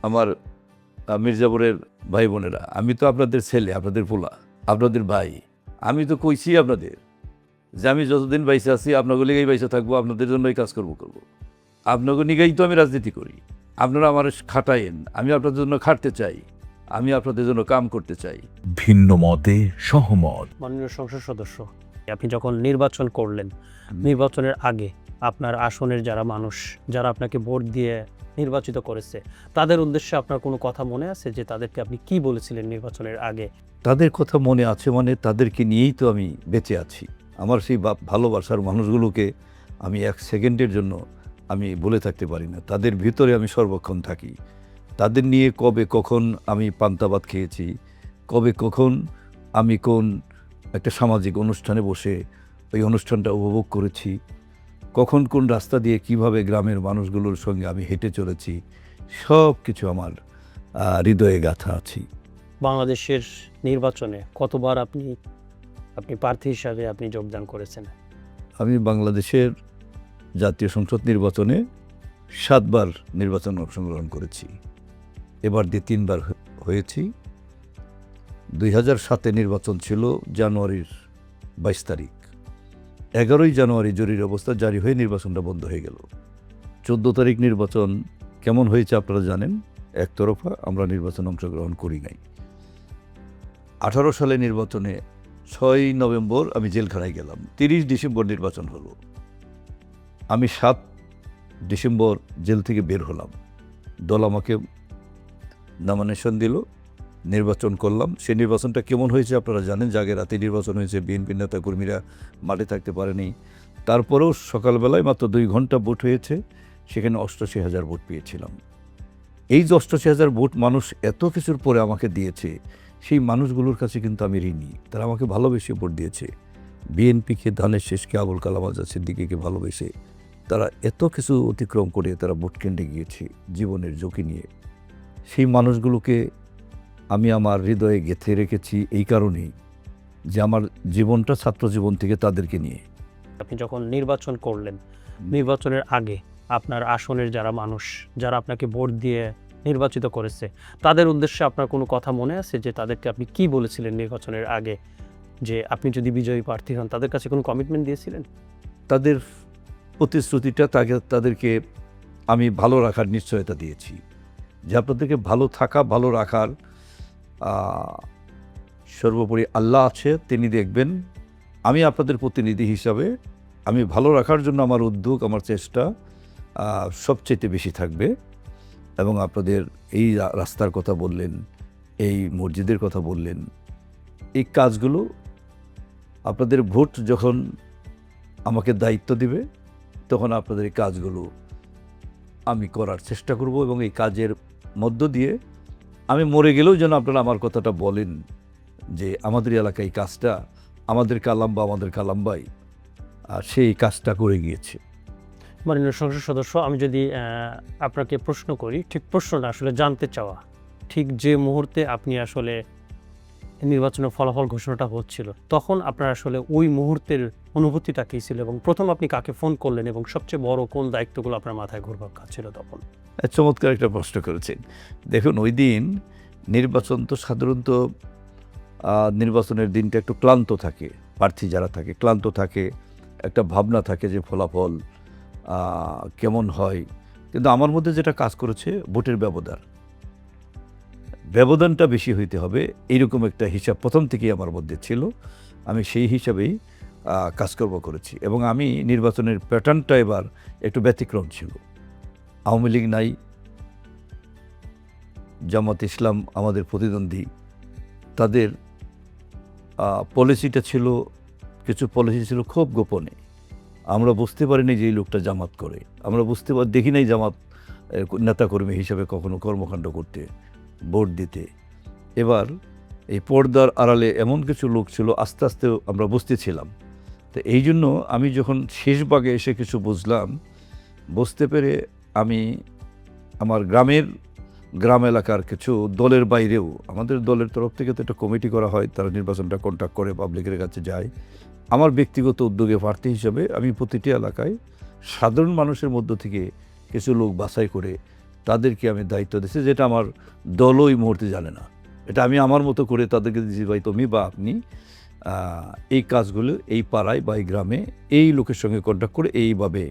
আমার মির্জাপুরের ভাই বোনেরা, আমি তো আপনাদের ছেলে, আপনাদের পোলা, আপনাদের ভাই। আমি তো কইছি আপনাদের যে আমি যতদিন বাইসে আছি আপনাদের লিগেই বাইসে থাকবো, আপনাদের জন্যই কাজ করব। আপনাদের নিগেই তো আমি রাজনীতি করি। আপনারা আমার খাটাইন, আমি আপনাদের জন্য খাটতে চাই, আমি আপনাদের জন্য কাম করতে চাই। ভিন্ন মতে সহমত। মাননীয় সংসদ সদস্য, আপনি যখন নির্বাচন করলেন, নির্বাচনের আগে আপনার আসনের যারা মানুষ, যারা আপনাকে ভোট দিয়ে নির্বাচিত করেছে, তাদের উদ্দেশ্যে আপনার কোনো কথা মনে আছে যে তাদেরকে আপনি কি বলেছিলেন নির্বাচনের আগে? তাদের কথা মনে আছে, মানে তাদেরকে নিয়েই তো আমি বেঁচে আছি। আমার সেই ভালোবাসার মানুষগুলোকে আমি এক সেকেন্ডের জন্য আমি বলে থাকতে পারি না। তাদের ভিতরে আমি সর্বক্ষণ থাকি। তাদের নিয়ে কবে কখন আমি পান্তা ভাত খেয়েছি, কবে কখন আমি কোন একটা সামাজিক অনুষ্ঠানে বসে ওই অনুষ্ঠানটা উপভোগ করেছি, কখন কোন রাস্তা দিয়ে কিভাবে গ্রামের মানুষগুলোর সঙ্গে আমি হেঁটে চলেছি, সব কিছু আমার হৃদয়ে গাঁথা আছি। বাংলাদেশের নির্বাচনে কতবার আপনি প্রার্থী হিসাবে আপনি যোগদান করেছেন? আমি বাংলাদেশের জাতীয় সংসদ নির্বাচনে 7 বার নির্বাচনে অংশগ্রহণ করেছি। এবার দিয়ে 3 বার হয়েছি। 2007-এ নির্বাচন ছিল জানুয়ারির 22 তারিখ। 11ই জানুয়ারি জরুরি অবস্থা জারি হয়ে নির্বাচনটা বন্ধ হয়ে গেল। 14 তারিখ নির্বাচন কেমন হয়েছে আপনারা জানেন, একতরফা, আমরা নির্বাচনে অংশগ্রহণ করি নাই। 18 সালে নির্বাচনে 6 নভেম্বর আমি জেলখানায় গেলাম। 30 ডিসেম্বর নির্বাচন হলো। আমি 7 ডিসেম্বর জেল থেকে বের হলাম। দল আমাকে নমিনেশন দিল, নির্বাচন করলাম। সেই নির্বাচনটা কেমন হয়েছে আপনারা জানেন, জাগে রাতে নির্বাচন হয়েছে, বিএনপি নেতা কর্মীরা মাঠে থাকতে পারেনি। তারপরেও সকালবেলায় মাত্র 2 ঘন্টা ভোট হয়েছে, সেখানে 88,000 ভোট পেয়েছিলাম। এই যে 88,000 ভোট মানুষ এত কিছুর পরে আমাকে দিয়েছে, সেই মানুষগুলোর কাছে কিন্তু আমি ঋণী। তারা আমাকে ভালোবেসে ভোট দিয়েছে। বিএনপিকে, ধানের শেষকে, আবুল কালাম আজাদ সিদ্দিকীকে ভালোবেসে তারা এত কিছু অতিক্রম করে তারা ভোট কেন্দ্রে গিয়েছে জীবনের ঝুঁকি নিয়ে। সেই মানুষগুলোকে আমি আমার হৃদয়ে গেঁথে রেখেছি এই কারণেই যে আমার জীবনটা ছাত্র জীবন থেকে তাদেরকে নিয়ে। আপনি যখন নির্বাচন করলেন, নির্বাচনের আগে আপনার আসনের যারা মানুষ, যারা আপনাকে ভোট দিয়ে নির্বাচিত করেছে, তাদের উদ্দেশ্যে আপনার কোনো কথা মনে আছে যে তাদেরকে আপনি কি বলেছিলেন নির্বাচনের আগে, যে আপনি যদি বিজয়ী প্রার্থী হন তাদের কাছে কোনো কমিটমেন্ট দিয়েছিলেন? তাদের প্রতিশ্রুতিটা তাদেরকে আমি ভালো রাখার নিশ্চয়তা দিয়েছি, যে আপনাদেরকে ভালো থাকা, ভালো রাখার সর্বোপরি আল্লাহ আছে, তিনি দেখবেন। আমি আপনাদের প্রতিনিধি হিসাবে আমি ভালো রাখার জন্য আমার উদ্যোগ, আমার চেষ্টা সবচেয়ে বেশি থাকবে। এবং আপনাদের এই রাস্তার কথা বললেন, এই মসজিদের কথা বললেন, এই কাজগুলো আপনাদের ভোট যখন আমাকে দায়িত্ব দিবে তখন আপনাদের এই কাজগুলো আমি করার চেষ্টা করব। এবং এই কাজের মধ্য দিয়ে আমি মরে গেলেও যেন আপনারা আমার কথাটা বলেন যে আমাদের এলাকায় এই কাজটা আমাদের কালাম বা আমাদের কালাম ভাই সেই কাজটা করে গিয়েছে। মাননীয় সংসদ সদস্য, আমি যদি আপনাকে প্রশ্ন করি, ঠিক প্রশ্নটা আসলে জানতে চাওয়া, ঠিক যে মুহূর্তে আপনি আসলে নির্বাচনের ফলাফল ঘোষণাটা হচ্ছিল, তখন আপনার আসলে ওই মুহূর্তের অনুভূতিটা কী ছিল, এবং প্রথম আপনি কাকে ফোন করলেন, এবং সবচেয়ে বড় কোন দায়িত্বগুলো আপনার মাথায় ঘুরপাক খাচ্ছিল তখন? চমৎকার একটা প্রশ্ন করেছেন। দেখুন, ওই দিন নির্বাচন তো সাধারণত নির্বাচনের দিনটা একটু ক্লান্ত থাকে, প্রার্থী যারা থাকে ক্লান্ত থাকে, একটা ভাবনা থাকে যে ফলাফল কেমন হয়। কিন্তু আমার মধ্যে যেটা কাজ করেছে, ভোটের ব্যবধানটা বেশি হইতে হবে, এইরকম একটা হিসাব প্রথম থেকেই আমার মধ্যে ছিল। আমি সেই হিসাবেই কাজকর্ম করেছি। এবং আমি নির্বাচনের প্যাটার্নটা এবার একটু ব্যতিক্রম ছিল। আওয়ামী লীগ নাই, জামাত ইসলাম আমাদের প্রতিদ্বন্দ্বী, তাদের পলিসিটা ছিল, কিছু পলিসি ছিল খুব গোপনে। আমরা বুঝতে পারিনি যে এই লোকটা জামাত করে, আমরা দেখি নাই জামাত নেতাকর্মী হিসেবে কখনো কর্মকাণ্ড করতে, ভোট দিতে। এবার এই পর্দার আড়ালে এমন কিছু লোক ছিল, আস্তে আস্তে আমরা বুঝতেছিলাম। তো এই জন্য আমি যখন শেষ ভাগে এসে কিছু বুঝতে পেরে আমি আমার গ্রাম এলাকার কিছু দলের বাইরেও, আমাদের দলের তরফ থেকে তো একটা কমিটি করা হয়, তারা নির্বাচনটা কন্ট্যাক্ট করে পাবলিকের কাছে যায়। আমার ব্যক্তিগত উদ্যোগে প্রার্থী হিসেবে আমি প্রতিটি এলাকায় সাধারণ মানুষের মধ্য থেকে কিছু লোক বাছাই করে তাদেরকে আমি দায়িত্ব দিচ্ছি, যেটা আমার দলও এই মুহূর্তে জানে না। এটা আমি আমার মতো করে তাদেরকে দিচ্ছি, ভাই তুমি বা আপনি এই কাজগুলো এই পাড়ায় বা এই গ্রামে এই লোকের সঙ্গে কন্ট্যাক্ট করে এইভাবে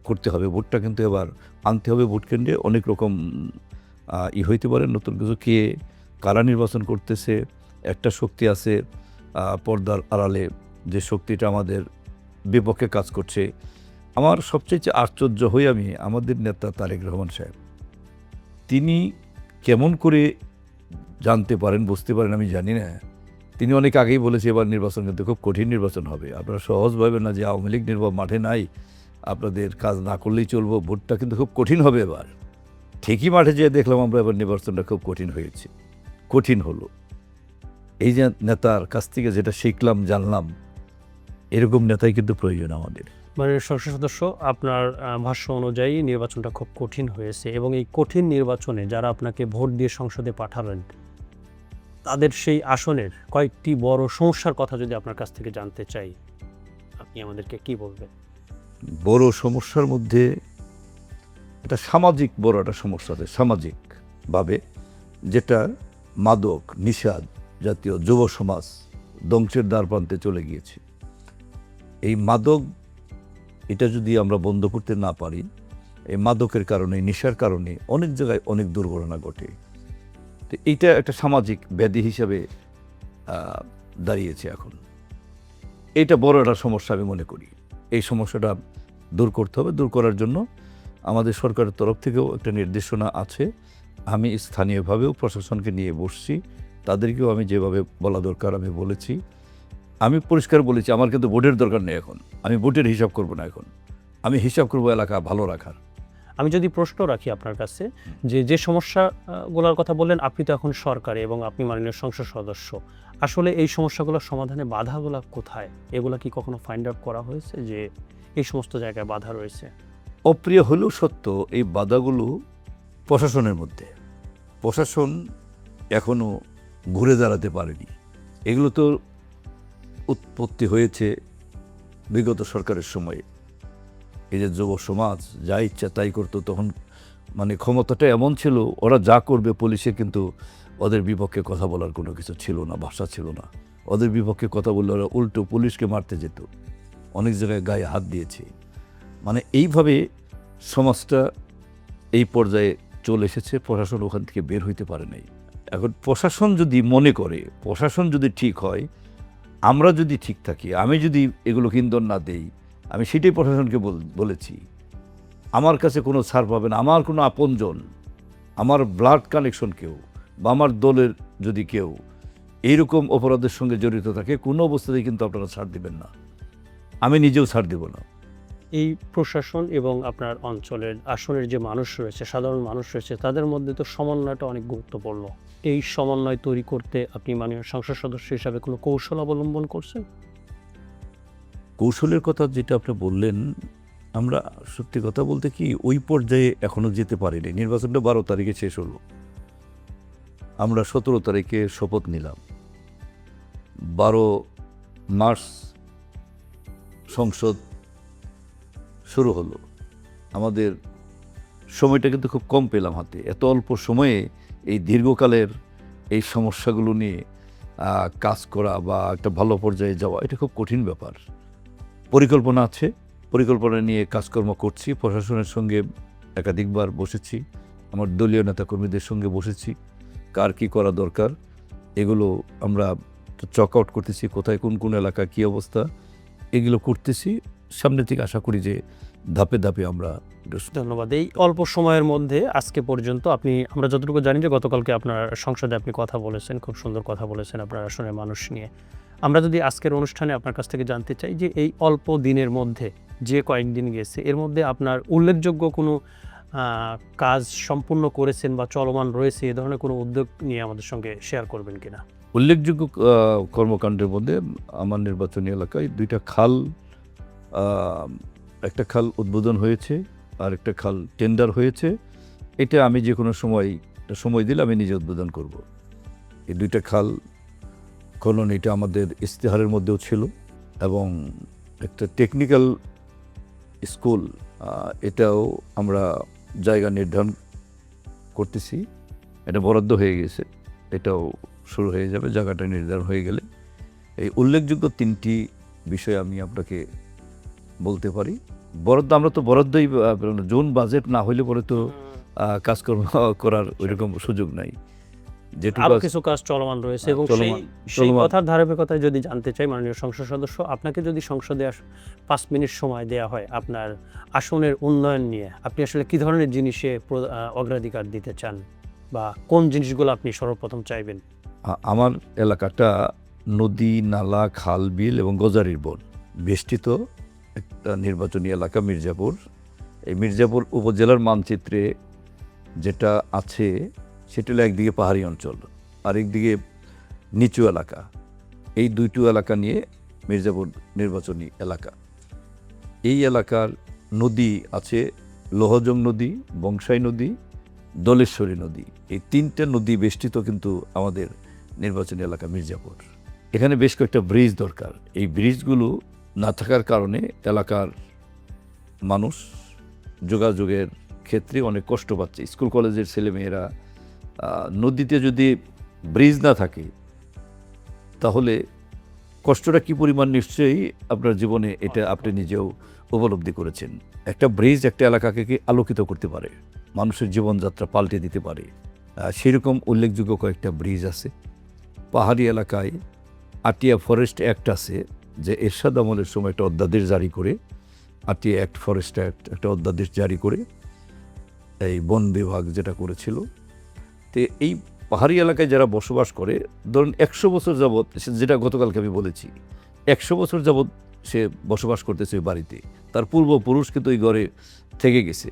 করতে হবে। ভোটটা কিন্তু এবার আনতে হবে ভোট কেন্দ্রে। অনেক রকম হইতে পারে, নতুন কিছু কে কারা নির্বাচন করতেছে, একটা শক্তি আছে পর্দার আড়ালে, যে শক্তিটা আমাদের বিপক্ষে কাজ করছে। আমার সবচেয়ে আশ্চর্য হই আমি আমাদের নেতা তারেক রহমান সাহেব, তিনি কেমন করে জানতে পারেন, বুঝতে পারেন আমি জানি না। তিনি অনেক আগেই বলেছে এবার নির্বাচন কিন্তু খুব কঠিন নির্বাচন হবে। আপনারা সহজ ভাবেন না যে আওয়ামী লীগ মাঠে নাই, আপনাদের কাজ না করলেই চলবো, ভোটটা কিন্তু খুব কঠিন হবে এবার। ঠিকই মাঠে যেয়ে দেখলাম আমরা এবার নির্বাচনটা খুব কঠিন হয়েছে, কঠিন হলো। এই যে নেতার কাছ থেকে যেটা শিখলাম, জানলাম, এরকম নেতাই কিন্তু প্রয়োজন আমাদের। মাননীয় সংসদ সদস্য, আপনার ভাষ্য অনুযায়ী নির্বাচনটা খুব কঠিন হয়েছে এবং এই কঠিন নির্বাচনে যারা আপনাকে ভোট দিয়ে সংসদে পাঠালেন তাদের সেই আসনের কয়েকটি বড় সমস্যার কথা যদি আপনার কাছ থেকে জানতে চাই, আপনি আমাদেরকে কি বলবেন? বড় সমস্যার মধ্যে এটা সামাজিক বড় একটা সমস্যা আছে, সামাজিকভাবে, যেটা মাদক নিষাদ জাতীয় যুব সমাজ ধ্বংসের দ্বারপ্রান্তে চলে গিয়েছে। এই মাদক, এটা যদি আমরা বন্ধ করতে না পারি, এই মাদকের কারণে, নেশার কারণে অনেক জায়গায় অনেক দুর্ঘটনা ঘটে। তো এইটা একটা সামাজিক ব্যাধি হিসাবে দাঁড়িয়েছে এখন। এটা বড় একটা সমস্যা আমি মনে করি। এই সমস্যাটা দূর করতে হবে। দূর করার জন্য আমাদের সরকারের তরফ থেকেও একটা নির্দেশনা আছে। আমি স্থানীয়ভাবেও প্রশাসনকে নিয়ে বসছি, তাদেরকেও আমি যেভাবে বলা দরকার আমি বলেছি। আমি পরিষ্কার বলেছি, আমার কিন্তু ভোটের দরকার নেই এখন, আমি ভোটের হিসাব করব না এখন, আমি হিসাব করব এলাকা ভালো রাখার। আমি যদি প্রশ্ন রাখি আপনার কাছে, যে সমস্যাগুলোর কথা বললেন, আপনি তো এখন সরকারে এবং আপনি মাননীয় সংসদ সদস্য, আসলে এই সমস্যাগুলোর সমাধানে বাধাগুলো কোথায়? এগুলো কি কখনো ফাইন্ড আউট করা হয়েছে যে এই সমস্ত জায়গায় বাধা রয়েছে? অপ্রিয় হলেও সত্য, এই বাধাগুলো প্রশাসনের মধ্যে। প্রশাসন এখনও ঘুরে দাঁড়াতে পারেনি। এগুলো তো উৎপত্তি হয়েছে বিগত সরকারের সময়ে। এই যে যুব সমাজ যা ইচ্ছা তাই করতো, তখন মানে ক্ষমতাটা এমন ছিল, ওরা যা করবে পুলিশে কিন্তু ওদের বিপক্ষে কথা বলার কোনো কিছু ছিল না, ভাষা ছিল না। ওদের বিপক্ষে কথা বললে ওরা উল্টো পুলিশকে মারতে যেত, অনেক জায়গায় গায়ে হাত দিয়েছে। মানে এইভাবে সমাজটা এই পর্যায়ে চলে এসেছে, প্রশাসন ওখান থেকে বের হইতে পারে নাই। এখন প্রশাসন যদি মনে করে, প্রশাসন যদি ঠিক হয়, আমরা যদি ঠিক থাকি, আমি যদি এগুলো ইন্ধন না দেই, আমি সেটাই প্রশাসনকে বলেছি। আমার কাছে কোনো ছাড় পাবে না। আমার কোনো আপনজন, আমার ব্লাড কানেকশন কেউ বা আমার দলের যদি কেউ এইরকম অপরাধের সঙ্গে জড়িত থাকে, কোনো অবস্থাতেই কিন্তু আপনারা ছাড় দিবেন না, আমি নিজেও ছাড় দেব না। এই প্রশাসন এবং আপনার অঞ্চলের আসনের যে মানুষ রয়েছে, সাধারণ মানুষ রয়েছে, তাদের মধ্যে তো সমন্বয়টা অনেক গুরুত্বপূর্ণ। এই সমন্বয় তৈরি করতে আপনি মাননীয় সংসদ সদস্য হিসাবে কোনো কৌশল অবলম্বন করছেন? কৌশলের কথা যেটা আপনি বললেন, আমরা সত্যি কথা বলতে কি ওই পর্যায়ে এখনো যেতে পারিনি। নির্বাচনটা 12 তারিখে শেষ হলো, আমরা 17 তারিখে শপথ নিলাম, 12 মার্চ সংসদ শুরু হলো। আমাদের সময়টা কিন্তু খুব কম পেলাম হাতে। এত অল্প সময়ে এই দীর্ঘকালের এই সমস্যাগুলো নিয়ে কাজ করা বা একটা ভালো পর্যায়ে যাওয়া, এটা খুব কঠিন ব্যাপার। পরিকল্পনা আছে, পরিকল্পনা নিয়ে কাজকর্ম করছি। প্রশাসনের সঙ্গে একাধিকবার বসেছি, আমার দলীয় নেতাকর্মীদের সঙ্গে বসেছি, কার কী করা দরকার এগুলো আমরা চক আউট করতেছি, কোথায় কোন কোন এলাকা কী অবস্থা, এগুলো করতেছি। সামনে থেকে আশা করি যে ধাপে ধাপে আমরা। ধন্যবাদ। এই অল্প সময়ের মধ্যে আজকে পর্যন্ত আমরা যতটুকু জানি যে গতকালকে আপনার সংসদে আপনি কথা বলেছেন, খুব সুন্দর কথা বলেছেন আপনার আসনের মানুষ নিয়ে। আমরা যদি আজকের অনুষ্ঠানে আপনার কাছ থেকে জানতে চাই যে এই অল্প দিনের মধ্যে যে কয়েকদিন গেছে, এর মধ্যে আপনার উল্লেখযোগ্য কোনো কাজ সম্পূর্ণ করেছেন বা চলমান রয়েছে, এ ধরনের কোনো উদ্যোগ নিয়ে আমাদের সঙ্গে শেয়ার করবেন কিনা? উল্লেখযোগ্য কর্মকাণ্ডের মধ্যে আমার নির্বাচনী এলাকায় 2টা খাল, একটা খাল উদ্বোধন হয়েছে আর একটা খাল টেন্ডার হয়েছে। এটা আমি যে কোনো সময় দিলে আমি নিজে উদ্বোধন করব। এই 2টা খাল খনন, এটা আমাদের ইশতেহারের মধ্যেও ছিল। এবং একটা টেকনিক্যাল স্কুল, এটাও আমরা জায়গা নির্ধারণ করতেছি, এটা বরাদ্দ হয়ে গেছে, এটাও শুরু হয়ে যাবে। জায়গাটা নির্ধারণ হয়ে গেলে এই উল্লেখযোগ্য 3টি বিষয় আমি আপনাকে বলতে পারি। বরাদ্দ আমরা তো বরাদ্দই জোন বাজেট না হইলে পরে তো কাজকর্ম করার ওইরকম সুযোগ নাই। যেটুকু আরো কিছু কাজ চলমান রয়েছে এবং সেই কথার ধারাবাহিকতায় যদি জানতে চাই মাননীয় সংসদ সদস্য, আপনাকে যদি সংসদে 5 মিনিট সময় দেওয়া হয় আপনার আসনের উন্নয়ন নিয়ে, আপনি আসলে কি ধরনের জিনিসে অগ্রাধিকার দিতে চান বা কোন জিনিসগুলো আপনি সর্বপ্রথম চাইবেন? আমার এলাকাটা নদী, নালা, খাল, বিল এবং গজারির বন বেষ্টিত একটা নির্বাচনী এলাকা মির্জাপুর। এই মির্জাপুর উপজেলার মানচিত্রে যেটা আছে সেটা হলো একদিকে পাহাড়ি অঞ্চল, আরেকদিকে নিচু এলাকা। এই দুইটি এলাকা নিয়ে মির্জাপুর নির্বাচনী এলাকা। এই এলাকার নদী আছে লোহজং নদী, বংশাই নদী, দলেশ্বরী নদী। এই 3টে নদী বেষ্টিত কিন্তু আমাদের নির্বাচনী এলাকা মির্জাপুর। এখানে বেশ কয়েকটা ব্রিজ দরকার। এই ব্রিজগুলো না থাকার কারণে এলাকার মানুষ যোগাযোগের ক্ষেত্রে অনেক কষ্ট পাচ্ছে। স্কুল কলেজের ছেলেমেয়েরা নদীতে যদি ব্রিজ না থাকে তাহলে কষ্টটা কী পরিমাণ নিশ্চয়ই আপনার জীবনে এটা আপনি নিজেও উপলব্ধি করেছেন। একটা ব্রিজ একটা এলাকাকে কি আলোকিত করতে পারে, মানুষের জীবনযাত্রা পাল্টে দিতে পারে। সেরকম উল্লেখযোগ্য কয়েকটা ব্রিজ আছে। পাহাড়ি এলাকায় আটিয়া ফরেস্ট অ্যাক্ট আছে, যে এরশাদ আমলের সময় একটা অধ্যাদেশ জারি করে, আটিয়া অ্যাক্ট, ফরেস্ট অ্যাক্ট একটা অধ্যাদেশ জারি করে এই বন বিভাগ যেটা করেছিল। তো এই পাহাড়ি এলাকায় যারা বসবাস করে, ধরুন 100 বছর যাবৎ, যেটা গতকালকে আমি বলেছি, 100 বছর যাবৎ সে বসবাস করতেছে ওই বাড়িতে, তার পূর্বপুরুষ কিন্তু ওই ঘরে থেকে গেছে।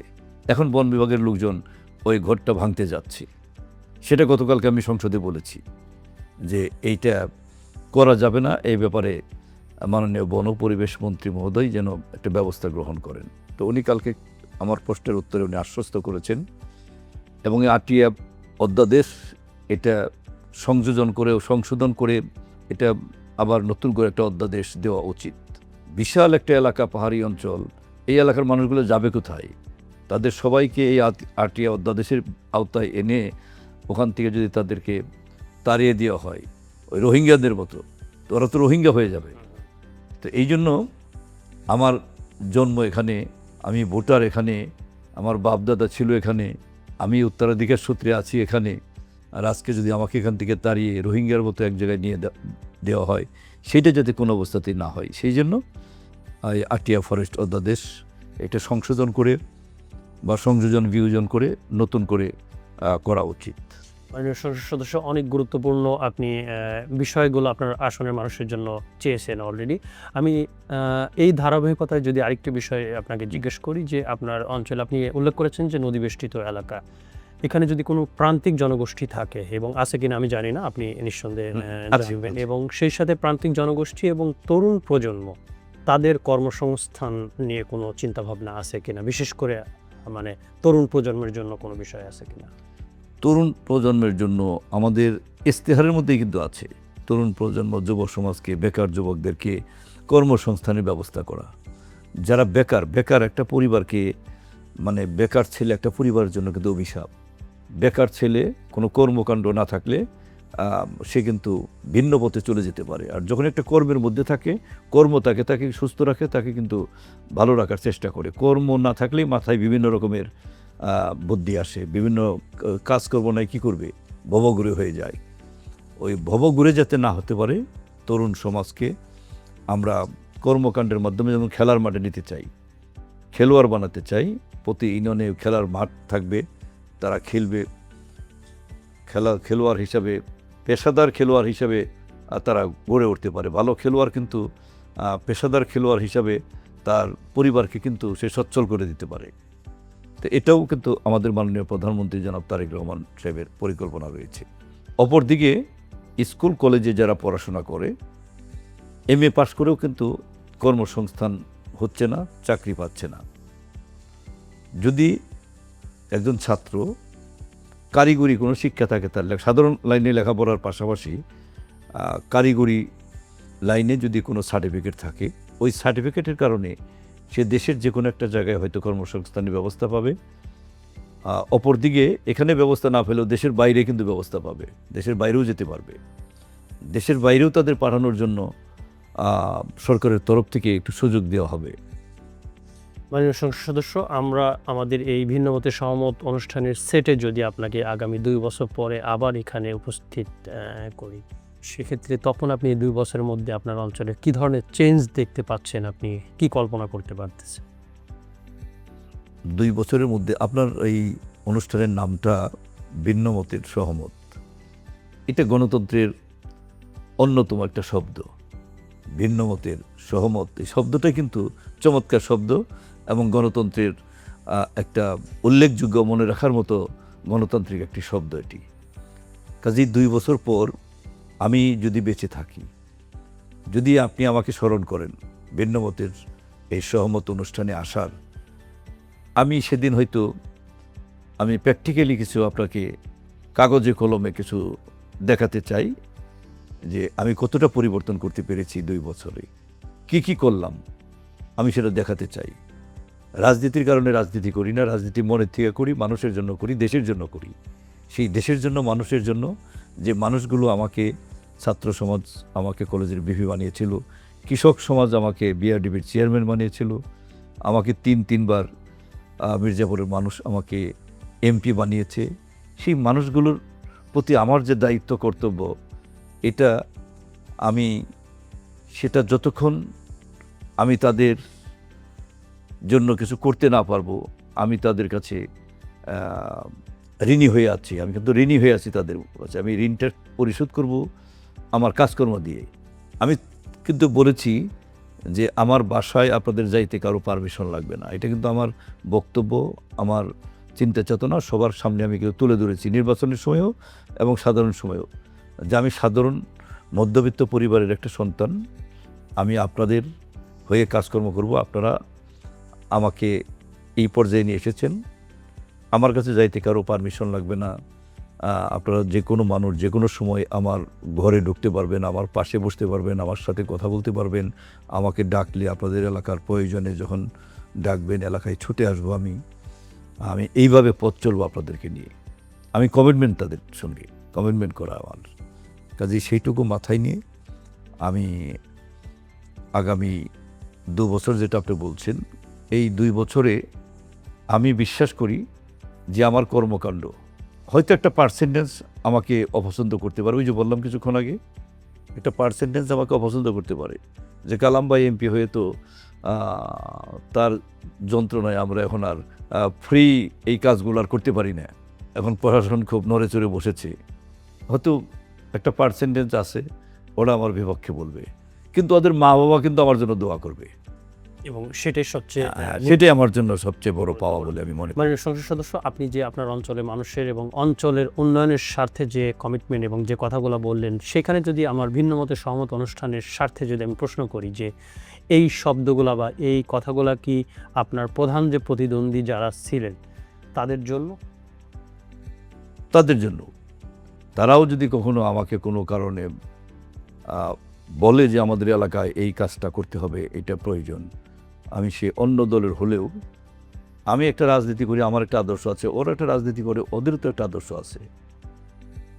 এখন বন বিভাগের লোকজন ওই ঘরটা ভাঙতে যাচ্ছে। সেটা গতকালকে আমি সংসদে বলেছি যে এইটা করা যাবে না, এই ব্যাপারে মাননীয় বন পরিবেশ মন্ত্রী মহোদয় যেন একটা ব্যবস্থা গ্রহণ করেন। তো উনি কালকে আমার প্রশ্নের উত্তরে উনি আশ্বস্ত করেছেন এবং আটিয়া অধ্যাদেশ এটা সংশোধন করে এটা আবার নতুন করে একটা অধ্যাদেশ দেওয়া উচিত। বিশাল একটা এলাকা, পাহাড়ি অঞ্চল, এই এলাকার মানুষগুলো যাবে কোথায়? তাদের সবাইকে এই আটিয়া অধ্যাদেশের আওতায় এনে ওখান থেকে যদি তাদেরকে তাড়িয়ে দেওয়া হয় ওই রোহিঙ্গাদের মতো, তো ওরা তো রোহিঙ্গা হয়ে যাবে। তো এই জন্য আমার জন্ম এখানে, আমি ভোটার এখানে, আমার বাপদাদা ছিল এখানে, আমি উত্তরাধিকার সূত্রে আছি এখানে, আর আজকে যদি আমাকে এখান থেকে তাড়িয়ে রোহিঙ্গার মতো এক জায়গায় নিয়ে দেওয়া হয়, সেটা যাতে কোনো অবস্থাতেই না হয়, সেই জন্য আটিয়া ফরেস্ট অধ্যাদেশ এটা সংশোধন করে বা সংযোজন বিয়োজন করে নতুন করে করা উচিত। মাননীয় সংসদ সদস্য, অনেক গুরুত্বপূর্ণ আপনি বিষয়গুলো আপনার আসনের মানুষের জন্য চেয়েছেন অলরেডি। আমি এই ধারাবাহিকতায় যদি আরেকটি বিষয় আপনাকে জিজ্ঞেস করি, যে আপনার অঞ্চলে আপনি উল্লেখ করেছেন যে নদীবেষ্টিত এলাকা, এখানে যদি কোনো প্রান্তিক জনগোষ্ঠী থাকে, এবং আছে কিনা আমি জানি না, আপনি নিঃসন্দেহে জানবেন, এবং সেই সাথে প্রান্তিক জনগোষ্ঠী এবং তরুণ প্রজন্ম, তাদের কর্মসংস্থান নিয়ে কোনো চিন্তাভাবনা আছে কিনা, বিশেষ করে মানে তরুণ প্রজন্মের জন্য কোনো বিষয় আছে কিনা? তরুণ প্রজন্মের জন্য আমাদের ইস্তেহারের মধ্যেই কিন্তু আছে তরুণ প্রজন্ম, যুব সমাজকে, বেকার যুবকদেরকে কর্মসংস্থানের ব্যবস্থা করা। যারা বেকার একটা পরিবারকে, মানে বেকার ছেলে একটা পরিবারের জন্য কিন্তু অভিশাপ। বেকার ছেলে কোনো কর্মকাণ্ড না থাকলে সে কিন্তু ভিন্ন পথে চলে যেতে পারে। আর যখন একটা কর্মের মধ্যে থাকে, কর্ম তাকে সুস্থ রাখে, তাকে কিন্তু ভালো রাখার চেষ্টা করে। কর্ম না থাকলেই মাথায় বিভিন্ন রকমের বুদ্ধি আসে, বিভিন্ন কাজ করবো না, কী করবে, ভবঘুরে হয়ে যায়। ওই ভবঘুরে যাতে না হতে পারে, তরুণ সমাজকে আমরা কর্মকাণ্ডের মাধ্যমে যেমন খেলার মাঠে নিতে চাই, খেলোয়াড় বানাতে চাই। প্রতি ইউনিয়নে খেলার মাঠ থাকবে, তারা খেলবে, খেলোয়াড় হিসাবে, পেশাদার খেলোয়াড় হিসাবে তারা গড়ে উঠতে পারে। ভালো খেলোয়াড় কিন্তু পেশাদার খেলোয়াড় হিসাবে তার পরিবারকে কিন্তু সে সচ্ছল করে দিতে পারে। তো এটাও কিন্তু আমাদের মাননীয় প্রধানমন্ত্রী জনাব তারেক রহমান সাহেবের পরিকল্পনা রয়েছে। অপরদিকে স্কুল কলেজে যারা পড়াশোনা করে, MA পাশ করেও কিন্তু কর্মসংস্থান হচ্ছে না, চাকরি পাচ্ছে না। যদি একজন ছাত্র কারিগরি কোনো শিক্ষা থাকে, তার সাধারণ লাইনে লেখাপড়ার পাশাপাশি কারিগরি লাইনে যদি কোনো সার্টিফিকেট থাকে, ওই সার্টিফিকেটের কারণে সে দেশের যে কোনো একটা জায়গায় হয়তো কর্মসংস্থানের ব্যবস্থা পাবে অপরদিকে এখানে ব্যবস্থা না পেলেও দেশের বাইরে কিন্তু ব্যবস্থা পাবে, দেশের বাইরেও যেতে পারবে। দেশের বাইরেও তাদের পাঠানোর জন্য সরকারের তরফ থেকে একটু সুযোগ দেওয়া হবে। মাননীয় সংসদ সদস্য, আমরা আমাদের এই ভিন্নমতের সহমত অনুষ্ঠানের সেটে যদি আপনাকে আগামী 2 বছর পরে আবার এখানে উপস্থিত করি, সেক্ষেত্রে তখন আপনি এই 2 বছরের মধ্যে আপনার অঞ্চলে কী ধরনের চেঞ্জ দেখতে পাচ্ছেন, আপনি কি কল্পনা করতে পারতেছেন? 2 বছরের মধ্যে আপনার এই অনুষ্ঠানের নামটা ভিন্নমতের সহমত, এটা গণতন্ত্রের অন্যতম একটা শব্দ। ভিন্নমতের সহমত, এই শব্দটা কিন্তু চমৎকার শব্দ এবং গণতন্ত্রের একটা উল্লেখযোগ্য, মনে রাখার মতো গণতান্ত্রিক একটি শব্দ এটি। কাজেই 2 বছর পর আমি যদি বেঁচে থাকি, যদি আপনি আমাকে স্মরণ করেন ভিন্নমতের এই সহমত অনুষ্ঠানে আসার, আমি সেদিন হয়তো আমি প্র্যাকটিক্যালি কিছু আপনাকে কাগজে কলমে কিছু দেখাতে চাই যে আমি কতটা পরিবর্তন করতে পেরেছি 2 বছরে, কি করলাম আমি সেটা দেখাতে চাই। রাজনীতির কারণে রাজনীতি করি না, রাজনীতি মনের থেকে করি, মানুষের জন্য করি, দেশের জন্য করি। সেই দেশের জন্য, মানুষের জন্য যে মানুষগুলো আমাকে, ছাত্র সমাজ আমাকে কলেজের বিপি বানিয়েছিল, কৃষক সমাজ আমাকে বিআরডিবির চেয়ারম্যান বানিয়েছিল, আমাকে 3বার মির্জাপুরের মানুষ আমাকে এমপি বানিয়েছে, সেই মানুষগুলোর প্রতি আমার যে দায়িত্ব, কর্তব্য, এটা আমি সেটা যতক্ষণ আমি তাদের জন্য কিছু করতে না পারবো, আমি তাদের কাছে ঋণী হয়ে আছি। আমি কিন্তু ঋণী হয়ে আছি তাদের কাছে। আমি ঋণটা পরিশোধ করব আমার কাজকর্ম দিয়ে। আমি কিন্তু বলেছি যে আমার বাসায় আপনাদের যাইতে কারো পারমিশন লাগবে না। এটা কিন্তু আমার বক্তব্য, আমার চিন্তা চেতনা সবার সামনে আমি কিন্তু তুলে ধরেছি, নির্বাচনের সময়ও এবং সাধারণ সময়েও, যে আমি সাধারণ মধ্যবিত্ত পরিবারের একটা সন্তান। আমি আপনাদের হয়ে কাজকর্ম করব। আপনারা আমাকে এই পর্যায়ে নিয়ে এসেছেন, আমার কাছে যাইতে কারো পারমিশন লাগবে না। আপনারা যে কোনো মানুষ যে কোনো সময় আমার ঘরে ঢুকতে পারবেন, আমার পাশে বসতে পারবেন, আমার সাথে কথা বলতে পারবেন। আমাকে ডাকলে আপনাদের এলাকার প্রয়োজনে যখন ডাকবেন এলাকায় ছুটে আসবো। আমি এইভাবে পথ চলবো আপনাদেরকে নিয়ে। আমি কমিটমেন্ট, তাদের সঙ্গে কমিটমেন্ট করা আমার কাজে, সেইটুকু মাথায় নিয়ে আমি আগামী 2 বছর যেটা আপনি বলছেন, এই 2 বছরে আমি বিশ্বাস করি যে আমার কর্মকাণ্ড হয়তো একটা পার্সেন্টেজ আমাকে অপছন্দ করতে পারে। ওই যে বললাম কিছুক্ষণ আগে, একটা পার্সেন্টেজ আমাকে অপছন্দ করতে পারে যে কালাম ভাই এমপি হয়ে তো তার যন্ত্রণায় আমরা এখন আর ফ্রি এই কাজগুলো আর করতে পারি না, এখন প্রশাসন খুব নড়ে চড়ে বসেছে। হয়তো একটা পার্সেন্টেজ আছে, ওরা আমার বিপক্ষে বলবে, কিন্তু ওদের মা বাবা কিন্তু আমার জন্য দোয়া করবে, এবং সেটাই সবচেয়ে সেটাই আমার জন্য সবচেয়ে বড় পাওয়া বলে আমি মনে করি। মাননীয় সংসদ সদস্য, আপনি যে আপনার অঞ্চলের মানুষের এবং অঞ্চলের উন্নয়নের স্বার্থে যে কমিটমেন্ট এবং যে কথাগুলো বললেন, সেখানে যদি আমার ভিন্নমতের সহমত অনুষ্ঠানের স্বার্থে যদি আমি প্রশ্ন করি যে এই শব্দগুলা বা এই কথাগুলা কি আপনার প্রধান যে প্রতিদ্বন্দ্বী যারা ছিলেন তাদের জন্য? তাদের জন্য, তারাও যদি কখনো আমাকে কোনো কারণে বলে যে আমাদের এলাকায় এই কাজটা করতে হবে, এটা প্রয়োজন, আমি সে অন্য দলের হলেও, আমি একটা রাজনীতি করি, আমার একটা আদর্শ আছে, ওরা একটা রাজনীতি করে, ওদেরও তো একটা আদর্শ আছে।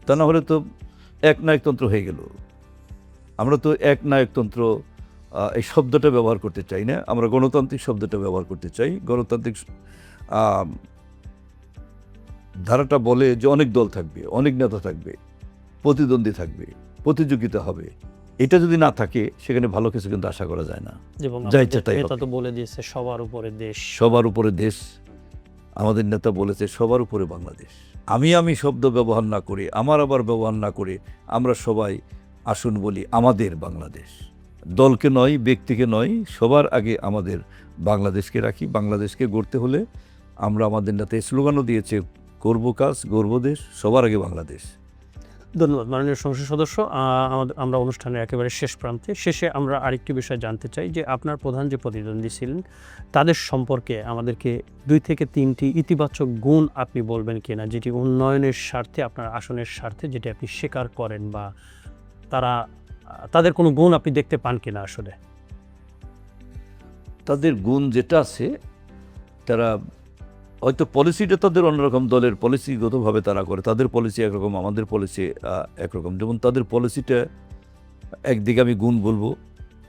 তা না হলে তো একনায়কতন্ত্র হয়ে গেল। আমরা তো একনায়কতন্ত্র এই শব্দটা ব্যবহার করতে চাই না, আমরা গণতান্ত্রিক শব্দটা ব্যবহার করতে চাই। গণতান্ত্রিক ধারাটা বলে যে অনেক দল থাকবে, অনেক নেতা থাকবে, প্রতিদ্বন্দ্বী থাকবে, প্রতিযোগিতা হবে। এটা যদি না থাকে সেখানে ভালো কিছু কিন্তু আশা করা যায় না। এবং যা ইচ্ছা তাই নেতা হবে। তো বলে দিয়েছে সবার উপরে দেশ। সবার উপরে দেশ, আমাদের নেতা বলেছে সবার উপরে বাংলাদেশ। আমি শব্দ ব্যবহার না করে, আমার আবার ব্যবহার না করে, আমরা সবাই আসুন বলি আমাদের বাংলাদেশ। দলকে নয়, ব্যক্তিকে নয়, সবার আগে আমাদের বাংলাদেশকে রাখি। বাংলাদেশকে গড়তে হলে আমরা, আমাদের নেতা স্লোগানও দিয়েছে, করব কাজ, গর্ব দেশ, সবার আগে বাংলাদেশ। ধন্যবাদ মাননীয় সংসদ সদস্য। আমরা অনুষ্ঠানের একেবারে শেষ প্রান্তে, শেষে আমরা আরেকটি বিষয় জানতে চাই যে আপনার প্রধান যে প্রতিদ্বন্দ্বী ছিলেন তাদের সম্পর্কে আমাদেরকে 2 থেকে 3টি ইতিবাচক গুণ আপনি বলবেন কিনা, যেটি উন্নয়নের স্বার্থে, আপনার আসনের স্বার্থে, যেটি আপনি স্বীকার করেন, বা তাদের কোনো গুণ আপনি দেখতে পান কিনা। আসলে তাদের গুণ যেটা আছে, তারা হয়তো পলিসিটা তাদের অন্যরকম, দলের পলিসিগতভাবে তারা করে, তাদের পলিসি একরকম, আমাদের পলিসি একরকম। যেমন তাদের পলিসিটা একদিকে আমি গুণ বলবো,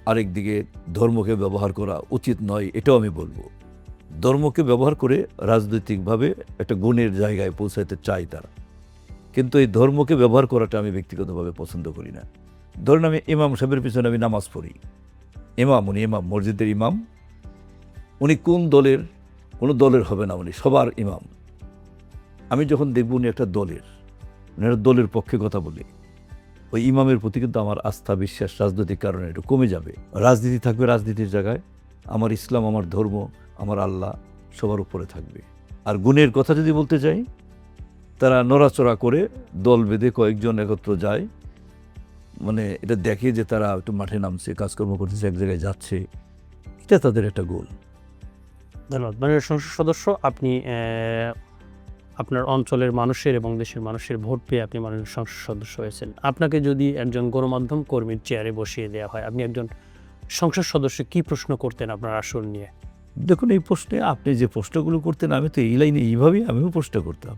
আরেকদিকে ধর্মকে ব্যবহার করা উচিত নয় এটাও আমি বলবো। ধর্মকে ব্যবহার করে রাজনৈতিকভাবে একটা গুণের জায়গায় পৌঁছাতে চাই তারা, কিন্তু এই ধর্মকে ব্যবহার করাটা আমি ব্যক্তিগতভাবে পছন্দ করি না। ধরুন আমি ইমাম সাহেবের পিছনে আমি নামাজ পড়ি, উনি ইমাম, মসজিদের ইমাম, উনি কোন দলের, কোনো দলের হবে না, উনি সবার ইমাম। আমি যখন দেখব উনি একটা দলের পক্ষে কথা বলে, ওই ইমামের প্রতি কিন্তু আমার আস্থা বিশ্বাস রাজনৈতিক কারণে একটু কমে যাবে। রাজনীতি থাকবে রাজনীতির জায়গায়, আমার ইসলাম, আমার ধর্ম, আমার আল্লাহ সবার উপরে থাকবে। আর গুণের কথা যদি বলতে চাই, তারা নড়াচড়া করে দল বেঁধে কয়েকজন একত্র যায়, মানে এটা দেখে যে তারা একটু মাঠে নামছে, কাজকর্ম করতেছে, এক জায়গায় যাচ্ছে, এটা তাদের একটা গোল। ধন্যবাদ। মাননীয় সংসদ সদস্য, আপনি আপনার অঞ্চলের মানুষের এবং দেশের মানুষের ভোট পেয়ে আপনি মাননীয় সংসদ সদস্য হয়েছেন। আপনাকে যদি একজন গণমাধ্যম কর্মীর চেয়ারে বসিয়ে দেওয়া হয়, আপনি একজন সংসদ সদস্য কি প্রশ্ন করতেন আপনার আসন নিয়ে? দেখুন, এই প্রশ্নে আপনি যে প্রশ্নগুলো করতেন, আমি তো এই লাইনে এইভাবেই আমিও প্রশ্ন করতাম।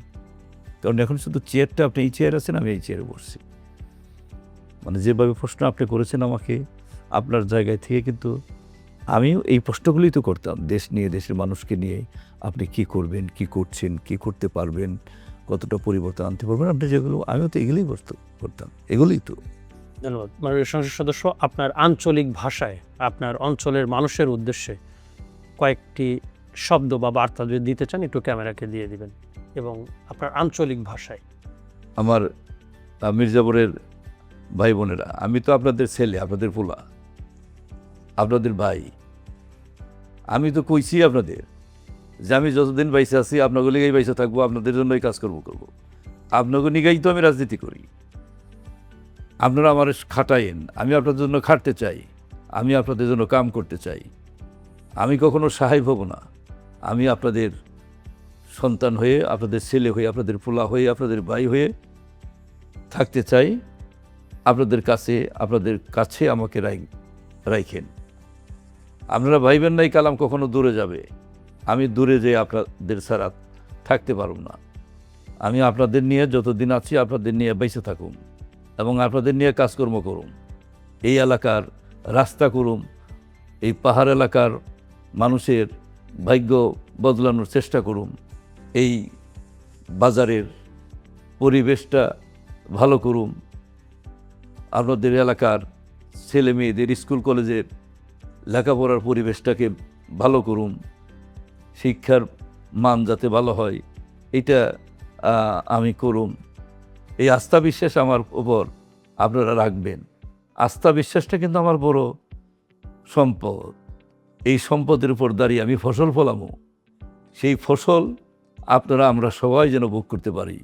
কারণ এখন শুধু চেয়ারটা, আপনি এই চেয়ার আছেন, আমি এই চেয়ারে বসছি, মানে যেভাবে প্রশ্ন আপনি করেছেন আমাকে আপনার জায়গায় থেকে, কিন্তু আমিও এই প্রশ্নগুলোই তো করতাম, দেশ নিয়ে, দেশের মানুষকে নিয়ে। আপনি কি করবেন, কি করছেন, কি করতে পারবেন, কতটা পরিবর্তন আনতে পারবেন, আপনি যেগুলো, আমিও তো এগুলোই করতাম, এগুলোই তো। ধন্যবাদ। মাননীয় সংসদ সদস্য, আপনার আঞ্চলিক ভাষায় আপনার অঞ্চলের মানুষের উদ্দেশ্যে কয়েকটি শব্দ বা বার্তা যদি দিতে চান, একটু ক্যামেরাকে দিয়ে দিবেন, এবং আপনার আঞ্চলিক ভাষায়। আমার মির্জাপুরের ভাই বোনেরা, আমি তো আপনাদের ছেলে, আপনাদের পোলা, আপনাদের ভাই। আমি তো কইছি আপনাদের যে আমি যতদিন বাইসে আছি আপনাকে লিগেই বাইসে থাকবো, আপনাদের জন্যই কাজকর্ম করব। আপনাকে নিগাই তো আমি রাজনীতি করি, আপনারা আমার খাটাইন, আমি আপনাদের জন্য খাটতে চাই, আমি আপনাদের জন্য কাম করতে চাই। আমি কখনো সাহেব হব না, আমি আপনাদের সন্তান হয়ে, আপনাদের ছেলে হয়ে, আপনাদের পোলা হয়ে, আপনাদের ভাই হয়ে থাকতে চাই। আপনাদের কাছে আমাকে রাইখেন। আপনারা ভাইবেন নাই কালাম কখনো দূরে যাবে, আমি দূরে যেয়ে আপনাদের ছাড়া থাকতে পারব না। আমি আপনাদের নিয়ে যতদিন আছি, আপনাদের নিয়ে বেঁচে থাকুন এবং আপনাদের নিয়ে কাজকর্ম করুন, এই এলাকার রাস্তা করুন, এই পাহাড় এলাকার মানুষের ভাগ্য বদলানোর চেষ্টা করুন, এই বাজারের পরিবেশটা ভালো করুন, আপনাদের এলাকার ছেলে মেয়েদের স্কুল কলেজের লেখাপড়ার পরিবেশটাকে ভালো করুন, শিক্ষার মান যাতে ভালো হয় এটা আমি করুন। এই আস্থা বিশ্বাস আমার উপর আপনারা রাখবেন। আস্থা বিশ্বাসটা কিন্তু আমার বড় সম্পদ। এই সম্পদের উপর দাঁড়িয়ে আমি ফসল ফলামো, সেই ফসল আমরা সবাই যেন ভোগ করতে পারি।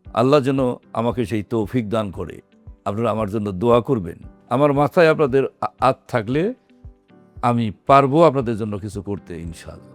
আল্লাহ যেন আমাকে সেই তৌফিক দান করে। আপনারা আমার জন্য দোয়া করবেন। আমার মাথায় আপনাদের থাকলে আমি পারবো আপনাদের জন্য কিছু করতে, ইনশাআল্লাহ।